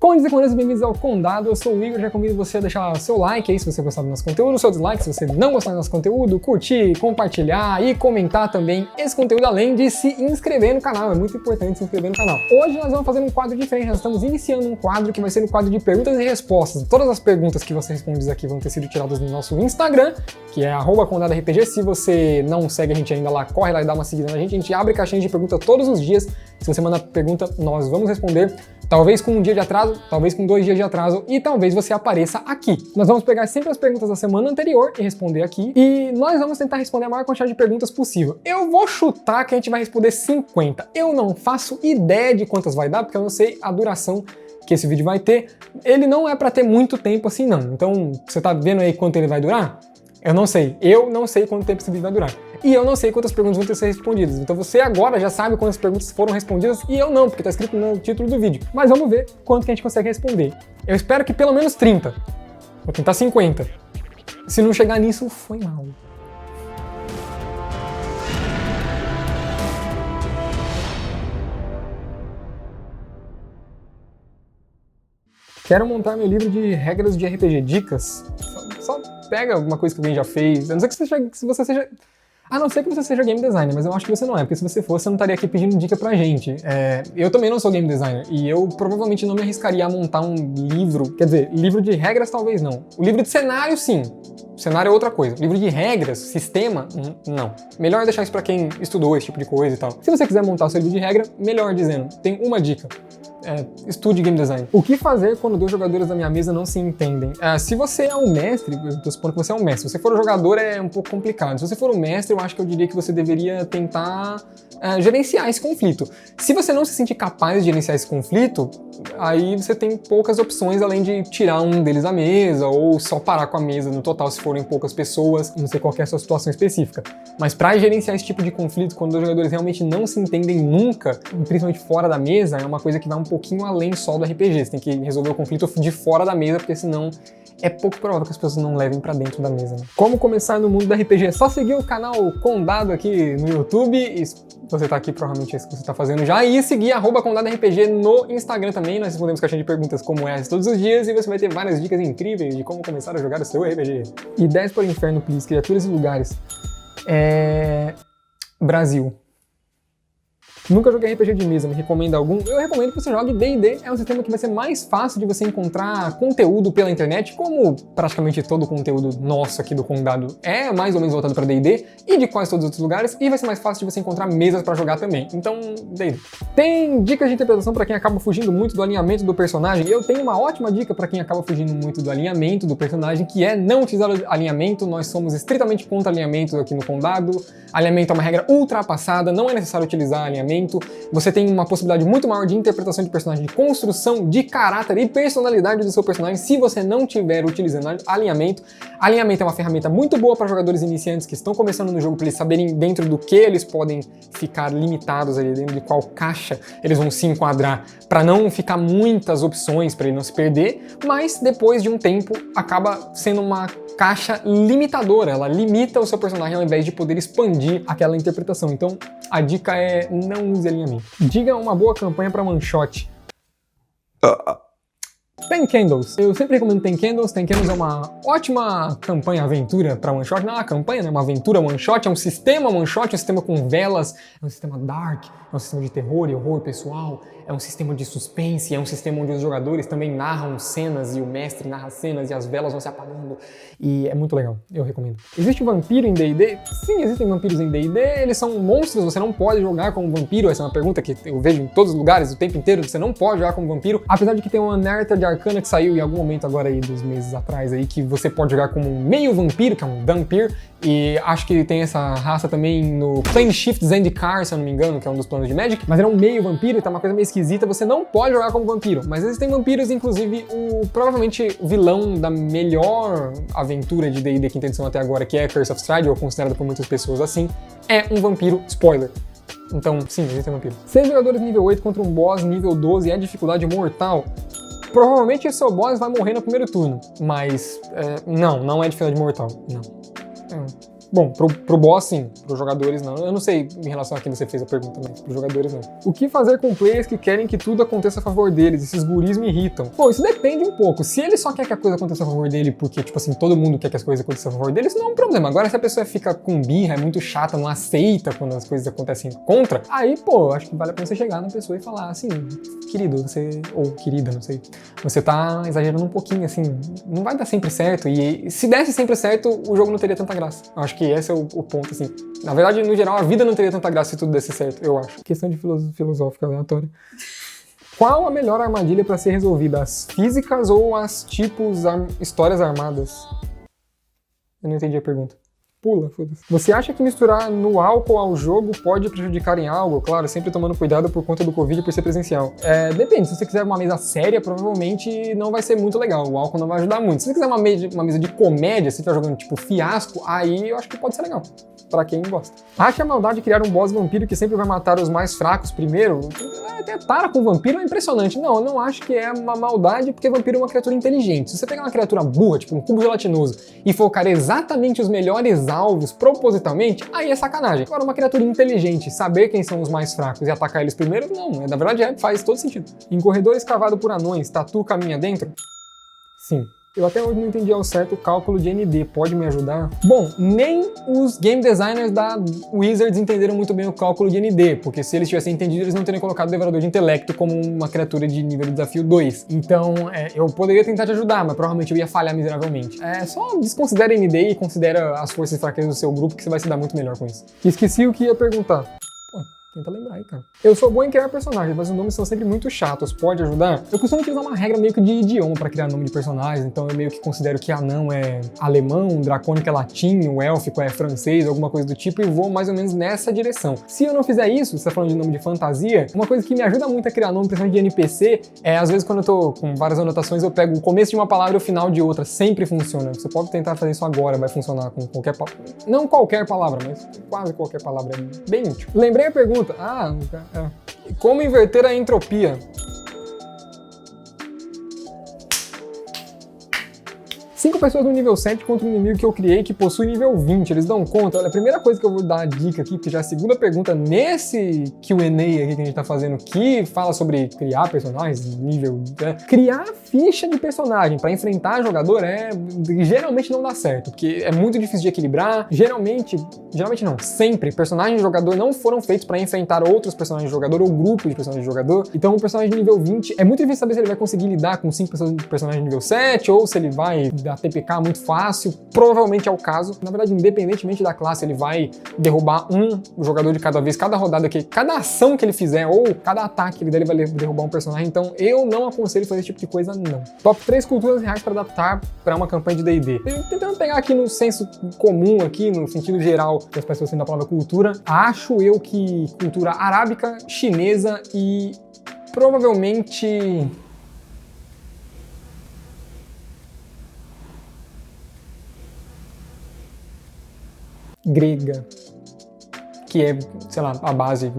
Condes e condenas, bem-vindos ao Condado, eu sou o Igor, já convido você a deixar seu like aí se você gostar do nosso conteúdo, seu dislike se você não gostar do nosso conteúdo, curtir, compartilhar e comentar também esse conteúdo, além de se inscrever no canal, é muito importante se inscrever no canal. Hoje nós vamos fazer um quadro diferente, nós estamos iniciando um quadro que vai ser um quadro de perguntas e respostas. Todas as perguntas que você responde aqui vão ter sido tiradas do nosso Instagram, que é @CondadoRPG. Se você não segue a gente ainda lá, corre lá e dá uma seguida na gente. A gente abre caixinhas de pergunta todos os dias. Se você mandar pergunta, nós vamos responder. Talvez com um dia de atraso, talvez com 2 dias de atraso e talvez você apareça aqui. Nós vamos pegar sempre as perguntas da semana anterior e responder aqui. E nós vamos tentar responder a maior quantidade de perguntas possível. Eu vou chutar que a gente vai responder 50. Eu não faço ideia de quantas vai dar, porque eu não sei a duração que esse vídeo vai ter. Ele não é para ter muito tempo assim não. Então, você tá vendo aí quanto ele vai durar? Eu não sei quanto tempo esse vídeo vai durar. E eu não sei quantas perguntas vão ter que ser respondidas. Então você agora já sabe quantas perguntas foram respondidas e eu não, porque tá escrito no título do vídeo. Mas vamos ver quanto que a gente consegue responder. Eu espero que pelo menos 30. Vou tentar 50. Se não chegar nisso, foi mal. Quero montar meu livro de regras de RPG, dicas. Só pega alguma coisa que alguém já fez. A não ser que você seja... A não ser que você seja game designer, mas eu acho que você não é, porque se você fosse, você não estaria aqui pedindo dica pra gente. Eu também não sou game designer, e eu provavelmente não me arriscaria a montar um livro, quer dizer, livro de regras talvez não. O livro de cenário, sim. O cenário é outra coisa. Livro de regras, sistema, não. Melhor deixar isso pra quem estudou esse tipo de coisa e tal. Se você quiser montar o seu livro de regra, melhor dizendo, tem uma dica. Estude game design. O que fazer quando 2 jogadores da minha mesa não se entendem? Se você é um mestre, eu tô supondo que você é um mestre. Se você for um jogador, é um pouco complicado. Se você for um mestre, eu acho que eu diria que você deveria tentar gerenciar esse conflito. Se você não se sentir capaz de gerenciar esse conflito, aí você tem poucas opções além de tirar um deles da mesa ou só parar com a mesa no total se forem poucas pessoas, não sei qual que é a sua situação específica. Mas para gerenciar esse tipo de conflito, quando 2 jogadores realmente não se entendem nunca, principalmente fora da mesa, é uma coisa que vai um pouquinho além só do RPG. Você tem que resolver o conflito de fora da mesa, porque senão é pouco provável que as pessoas não levem pra dentro da mesa, né? Como começar no mundo do RPG? É só seguir o canal Condado aqui no YouTube, e se você tá aqui, provavelmente é isso que você tá fazendo já, e seguir @CondadoRPG no Instagram também. Nós respondemos caixinha de perguntas como essa todos os dias, e você vai ter várias dicas incríveis de como começar a jogar o seu RPG. Ideias para o inferno, please, criaturas e lugares. Brasil. Nunca joguei RPG de mesa, me recomenda algum? Eu recomendo que você jogue D&D, é um sistema que vai ser mais fácil de você encontrar conteúdo pela internet, como praticamente todo o conteúdo nosso aqui do Condado é mais ou menos voltado para D&D e de quase todos os outros lugares, e vai ser mais fácil de você encontrar mesas para jogar também. Então, D&D. Tem dicas de interpretação para quem acaba fugindo muito do alinhamento do personagem. Eu tenho uma ótima dica para quem acaba fugindo muito do alinhamento do personagem, que é não utilizar o alinhamento. Nós somos estritamente contra alinhamento aqui no Condado. Alinhamento é uma regra ultrapassada, não é necessário utilizar alinhamento. Você tem uma possibilidade muito maior de interpretação de personagem, de construção de caráter e personalidade do seu personagem se você não estiver utilizando alinhamento. Alinhamento é uma ferramenta muito boa para jogadores iniciantes que estão começando no jogo, para eles saberem dentro do que eles podem ficar limitados ali, dentro de qual caixa eles vão se enquadrar, para não ficar muitas opções, para ele não se perder, mas depois de um tempo acaba sendo uma caixa limitadora, ela limita o seu personagem ao invés de poder expandir aquela interpretação. Então a dica é não use alinhamento. Diga uma boa campanha para one shot. Ten Candles. Eu sempre recomendo Ten Candles. Ten Candles é uma ótima campanha aventura para one shot. Não é uma campanha, né? É uma aventura one shot. É um sistema one shot, um sistema com velas, é um sistema dark, é um sistema de terror e horror pessoal, é um sistema de suspense, é um sistema onde os jogadores também narram cenas e o mestre narra cenas e as velas vão se apagando. E é muito legal, eu recomendo. Existe vampiro em D&D? Sim, existem vampiros em D&D. Eles são monstros, você não pode jogar como vampiro. Essa é uma pergunta que eu vejo em todos os lugares o tempo inteiro. Você não pode jogar como vampiro, apesar de que tem uma Nerta de Arcana que saiu em algum momento agora aí, dos meses atrás aí, que você pode jogar como um meio vampiro, que é um Vampire, e acho que tem essa raça também no Planeshift Zendikar, se eu não me engano, que é um dos planos de Magic, mas ele é um meio vampiro, então é uma coisa meio esquisita, você não pode jogar como vampiro, mas existem vampiros, inclusive provavelmente o vilão da melhor aventura de D&D quinta edição até agora, que é Curse of Strahd, ou considerado por muitas pessoas assim, é um vampiro, spoiler. Então, sim, existem vampiros. 6 jogadores nível 8 contra um boss nível 12 é dificuldade mortal. Provavelmente o seu boss vai morrer no primeiro turno, mas não é dificuldade mortal, não. Bom, pro boss sim, pros jogadores não. Eu não sei em relação a quem você fez a pergunta, mas pros jogadores não. O que fazer com players que querem que tudo aconteça a favor deles? Esses guris me irritam. Bom, isso depende um pouco. Se ele só quer que a coisa aconteça a favor dele porque, tipo assim, todo mundo quer que as coisas aconteçam a favor dele, isso não é um problema. Agora, se a pessoa fica com birra, é muito chata, não aceita quando as coisas acontecem contra, aí, pô, acho que vale a pena você chegar na pessoa e falar assim, querido, você... ou querida, não sei. Você tá exagerando um pouquinho, assim, não vai dar sempre certo. E se desse sempre certo, o jogo não teria tanta graça. Eu acho que esse é o ponto, assim. Na verdade, no geral, a vida não teria tanta graça se tudo desse certo, eu acho. Questão de filosófica aleatória. Qual a melhor armadilha para ser resolvida? As físicas ou as histórias armadas? Eu não entendi a pergunta. Pula, foda-se. Você acha que misturar no álcool ao jogo pode prejudicar em algo? Claro, sempre tomando cuidado por conta do Covid e por ser presencial. Depende, se você quiser uma mesa séria, provavelmente não vai ser muito legal. O álcool não vai ajudar muito. Se você quiser uma mesa de comédia, se você tá jogando tipo Fiasco, aí eu acho que pode ser legal. Pra quem gosta. Acha a maldade criar um boss vampiro que sempre vai matar os mais fracos primeiro? Até tara com vampiro é impressionante. Não, eu não acho que é uma maldade, porque vampiro é uma criatura inteligente. Se você pegar uma criatura burra, tipo um cubo gelatinoso, e focar exatamente os melhores alvos propositalmente, aí é sacanagem. Agora, uma criatura inteligente, saber quem são os mais fracos e atacar eles primeiro, não. Na verdade, faz todo sentido. Em corredor escavado por anões, tatu caminha dentro? Sim. Eu até hoje não entendi ao certo o cálculo de ND, pode me ajudar? Bom, nem os game designers da Wizards entenderam muito bem o cálculo de ND, porque se eles tivessem entendido, eles não teriam colocado o Devorador de Intelecto como uma criatura de nível de desafio 2. Então, eu poderia tentar te ajudar, mas provavelmente eu ia falhar miseravelmente. Só desconsidera ND e considera as forças e fraquezas do seu grupo, que você vai se dar muito melhor com isso. Esqueci o que ia perguntar. Tenta lembrar aí, cara. Eu sou bom em criar personagens, mas os nomes são sempre muito chatos. Pode ajudar? Eu costumo utilizar uma regra meio que de idioma pra criar nome de personagens, então eu meio que considero que anão é alemão, dracônico é latim, o élfico é francês, alguma coisa do tipo, e vou mais ou menos nessa direção. Se eu não fizer isso, você tá falando de nome de fantasia, uma coisa que me ajuda muito a criar nome, principalmente de NPC, às vezes quando eu tô com várias anotações, eu pego o começo de uma palavra e o final de outra. Sempre funciona. Você pode tentar fazer isso agora, vai funcionar com qualquer palavra. Não qualquer palavra, mas quase qualquer palavra. É bem útil. Lembrei a pergunta. Como inverter a entropia? 5 pessoas no nível 7 contra um inimigo que eu criei que possui nível 20. Eles dão conta? Olha, a primeira coisa que eu vou dar a dica aqui, porque já é a segunda pergunta nesse Q&A aqui que a gente tá fazendo, que fala sobre criar personagens, nível... Criar ficha de personagem pra enfrentar jogador geralmente não dá certo, porque é muito difícil de equilibrar. Geralmente não, sempre, personagens de jogador não foram feitos pra enfrentar outros personagens de jogador ou grupo de personagens de jogador. Então, um personagem de nível 20, é muito difícil saber se ele vai conseguir lidar com 5 personagens de nível 7, ou se ele vai dar TPK muito fácil. Provavelmente é o caso. Na verdade, independentemente da classe, ele vai derrubar um jogador de cada vez, cada rodada, cada ação que ele fizer, ou cada ataque ele vai derrubar um personagem. Então, eu não aconselho fazer esse tipo de coisa, não. Top 3 culturas reais para adaptar para uma campanha de D&D. Tentando pegar aqui no senso comum, aqui no sentido geral, que as pessoas têm da palavra cultura, acho eu que cultura arábica, chinesa e provavelmente... grega, que é, sei lá, a base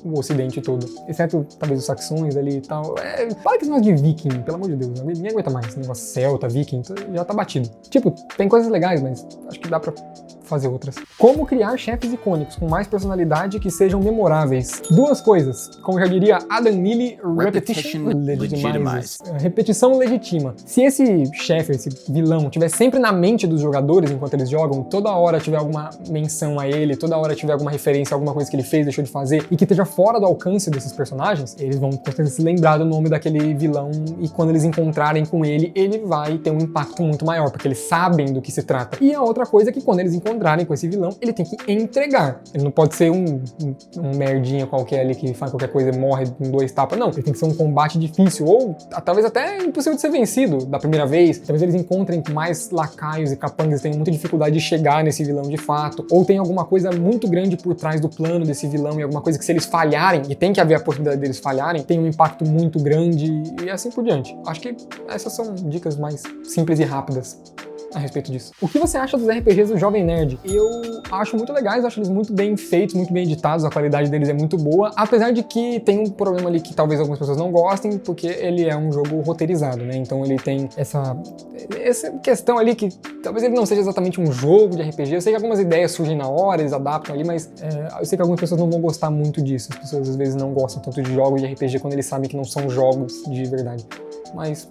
do ocidente todo. Exceto, talvez, os saxões ali e tal. Fala que esse negócio de viking, pelo amor de Deus, ninguém aguenta mais. Esse negócio celta, viking, já tá batido. Tipo, tem coisas legais, mas acho que dá pra fazer outras. Como criar chefes icônicos com mais personalidade que sejam memoráveis? 2 coisas. Como já diria Adam Neely, repetition legitimizes. Repetição legitima. Se esse chefe, esse vilão, tiver sempre na mente dos jogadores enquanto eles jogam, toda hora tiver alguma menção a ele, toda hora tiver alguma referência a alguma coisa que ele fez, deixou de fazer, e que esteja fora do alcance desses personagens, eles vão conseguir se lembrar do nome daquele vilão, e quando eles encontrarem com ele, ele vai ter um impacto muito maior, porque eles sabem do que se trata. E a outra coisa é que quando eles encontrarem com esse vilão, ele tem que entregar. Ele não pode ser um merdinha qualquer ali que faz qualquer coisa e morre em 2 tapas. Não, ele tem que ser um combate difícil, ou talvez até impossível de ser vencido da primeira vez. Talvez eles encontrem mais lacaios e capangas e tenham muita dificuldade de chegar nesse vilão de fato, ou tem alguma coisa muito grande por trás do plano desse vilão e alguma coisa que se eles falharem, e tem que haver a possibilidade deles falharem, tem um impacto muito grande e assim por diante. Acho que essas são dicas mais simples e rápidas. a respeito disso. O que você acha dos RPGs do Jovem Nerd? Eu acho muito legais, acho eles muito bem feitos, muito bem editados, a qualidade deles é muito boa, apesar de que tem um problema ali que talvez algumas pessoas não gostem, porque ele é um jogo roteirizado, né? Então ele tem essa questão ali que talvez ele não seja exatamente um jogo de RPG. Eu sei que algumas ideias surgem na hora, eles adaptam ali, mas eu sei que algumas pessoas não vão gostar muito disso. As pessoas às vezes não gostam tanto de jogos de RPG quando eles sabem que não são jogos de verdade. Mas,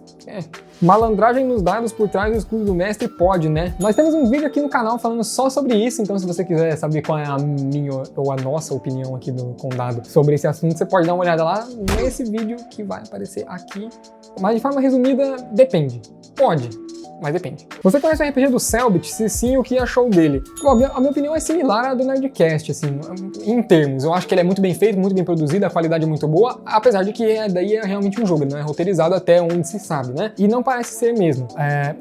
malandragem nos dados por trás do escudo do mestre pode, né? Nós temos um vídeo aqui no canal falando só sobre isso, então se você quiser saber qual é a minha ou a nossa opinião aqui do Condado sobre esse assunto, você pode dar uma olhada lá nesse vídeo que vai aparecer aqui. Mas de forma resumida, depende. Pode, mas depende. Você conhece o RPG do Cellbit? Se sim, o que achou dele? Bom, a minha opinião é similar à do Nerdcast, assim, em termos. Eu acho que ele é muito bem feito, muito bem produzido, a qualidade é muito boa, apesar de que daí é realmente um jogo, ele não é roteirizado até onde se sabe, né? E não parece ser mesmo.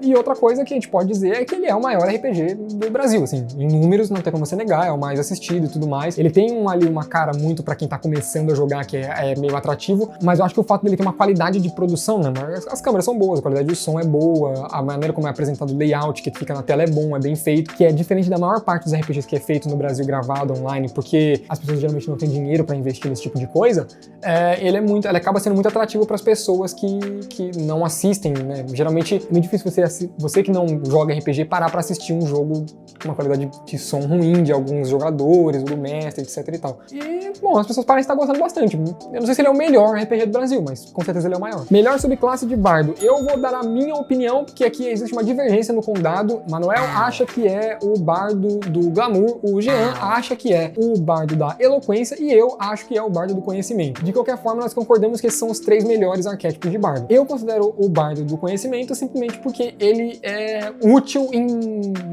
E outra coisa que a gente pode dizer é que ele é o maior RPG do Brasil, assim, em números não tem como você negar, é o mais assistido e tudo mais. Ele tem ali uma cara muito pra quem tá começando a jogar, que é meio atrativo, mas eu acho que o fato dele ter uma qualidade de produção, né? As câmeras são boas, a qualidade do som é boa, a maneira como é apresentado o layout que fica na tela é bom, é bem feito, que é diferente da maior parte dos RPGs que é feito no Brasil gravado online, porque as pessoas geralmente não têm dinheiro pra investir nesse tipo de coisa. Ele acaba sendo muito atrativo para as pessoas que não assistem, né? Geralmente é muito difícil você que não joga RPG parar pra assistir um jogo com uma qualidade de som ruim de alguns jogadores, do mestre, etc e tal. E, bom, as pessoas parecem estar gostando bastante. Eu não sei se ele é o melhor RPG do Brasil, mas com certeza ele é o maior. Melhor subclasse de bardo. Eu vou dar a minha opinião, porque aqui existe uma divergência no Condado. Manuel acha que é o bardo do glamour, o Jean acha que é o bardo da eloquência e eu acho que é o bardo do conhecimento. De qualquer forma, nós concordamos que esses são os 3 melhores arquétipos de bardo. Eu considero o bardo do conhecimento simplesmente porque ele é útil em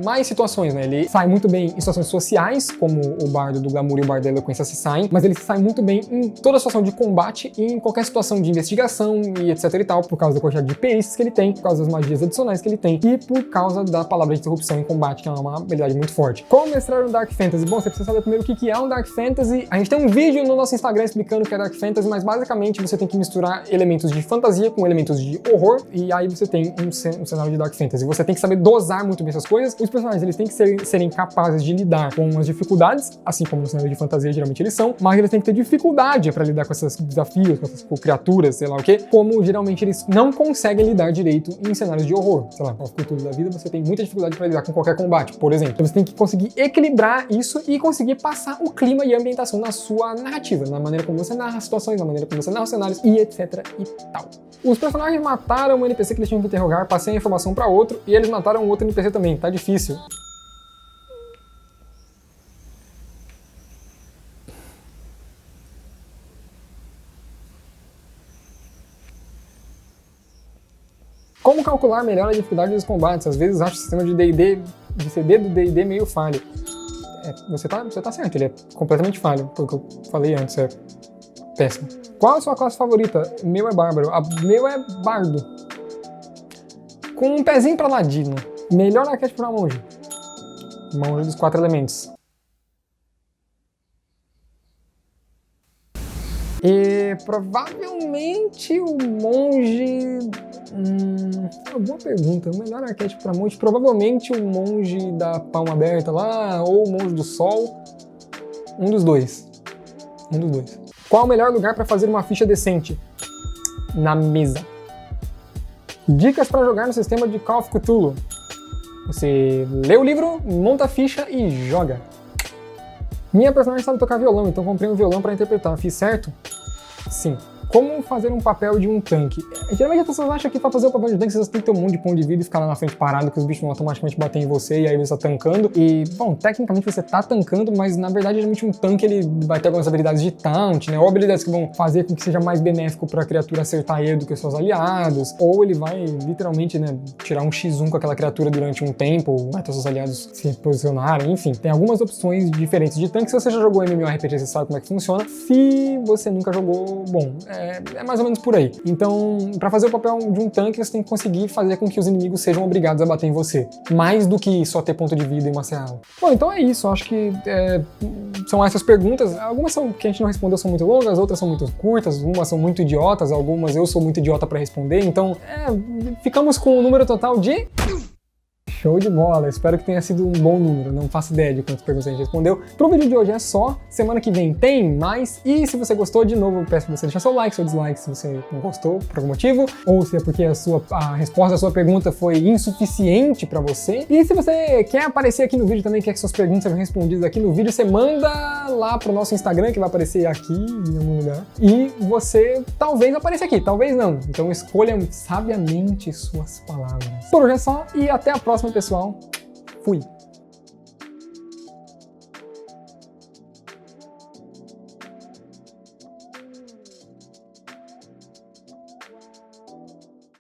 mais situações, né? Ele sai muito bem em situações sociais, como o bardo do glamour e o bardo da eloquência se saem, mas ele sai muito bem em toda situação de combate e em qualquer situação de investigação e etc e tal, por causa da quantidade de perícias que ele tem, por causa das magias adicionais que ele tem e por causa da palavra de interrupção em combate, que é uma habilidade muito forte. Como mestrar um Dark Fantasy? Bom, você precisa saber primeiro o que é um Dark Fantasy. A gente tem um vídeo no nosso Instagram explicando o que é Dark Fantasy, mas basicamente você tem que misturar elementos de fantasia com elementos de horror e aí você tem um cenário de Dark Fantasy. Você tem que saber dosar muito bem essas coisas. Os personagens, eles têm que serem capazes de lidar com as dificuldades, assim como no cenário de fantasia geralmente eles são, mas eles têm que ter dificuldade para lidar com esses desafios, com essas criaturas, sei lá o que, como geralmente eles não conseguem lidar direito em cenários de horror. Sei lá, com as culturas da vida você tem muita dificuldade para lidar com qualquer combate, por exemplo. Então você tem que conseguir equilibrar isso e conseguir passar o clima e a ambientação na sua narrativa, na maneira como você narra as situações, na maneira como você narra os cenários e etc e tal. Os personagens mataram o NPC que eles tinham que interrogar, passei a informação para outro e eles mataram o outro NPC também. Tá difícil. Como calcular melhor a dificuldade dos combates? Às vezes acho o sistema de D&D, de CD do D&D meio falho. Você tá certo, ele é completamente falho, porque eu falei antes, é péssimo. Qual a sua classe favorita? Meu é bárbaro. Meu é bardo. Com um pezinho pra ladino. Melhor arquétipo pra monge. Monge dos 4 elementos. E provavelmente o monge... boa pergunta. O melhor arquétipo pra monge, provavelmente o monge da palma aberta lá, ou o monge do sol. Um dos dois. Qual o melhor lugar pra fazer uma ficha decente? Na mesa. Dicas pra jogar no sistema de Call of Cthulhu. Você lê o livro, monta a ficha e joga. Minha personagem sabe tocar violão, então comprei um violão pra interpretar. Fiz certo? Sim. Como fazer um papel de um tanque? Geralmente as pessoas acham que para fazer o papel de um tanque você tem que ter um monte de pão de vida e ficar lá na frente parado, que os bichos vão automaticamente bater em você e aí você tá tancando. E, bom, tecnicamente você tá tancando, mas na verdade geralmente um tanque ele vai ter algumas habilidades de taunt, né? Ou habilidades que vão fazer com que seja mais benéfico pra criatura acertar ele do que os seus aliados. Ou ele vai literalmente, né, tirar um X1 com aquela criatura durante um tempo, até os seus aliados se posicionarem, enfim. Tem algumas opções diferentes de tanque. Se você já jogou MMORPG, você sabe como é que funciona. Se você nunca jogou, bom, é mais ou menos por aí. Então, pra fazer o papel de um tanque, você tem que conseguir fazer com que os inimigos sejam obrigados a bater em você. Mais do que só ter ponto de vida e maceá-lo. Bom, então é isso. Acho que são essas perguntas. Algumas que a gente não respondeu são muito longas, outras são muito curtas, umas são muito idiotas, algumas eu sou muito idiota pra responder. Então, ficamos com o número total de... Show de bola, espero que tenha sido um bom número, não faço ideia de quantas perguntas a gente respondeu. Pro vídeo de hoje é só, semana que vem tem mais, e se você gostou, de novo, eu peço pra você deixar seu like, seu dislike se você não gostou por algum motivo, ou se é porque a resposta da sua pergunta foi insuficiente pra você. E se você quer aparecer aqui no vídeo também, quer que suas perguntas sejam respondidas aqui no vídeo, você manda lá pro nosso Instagram, que vai aparecer aqui em algum lugar, e você talvez apareça aqui, talvez não. Então escolha sabiamente suas palavras. Por hoje é só, e até a próxima, pessoal. Fui!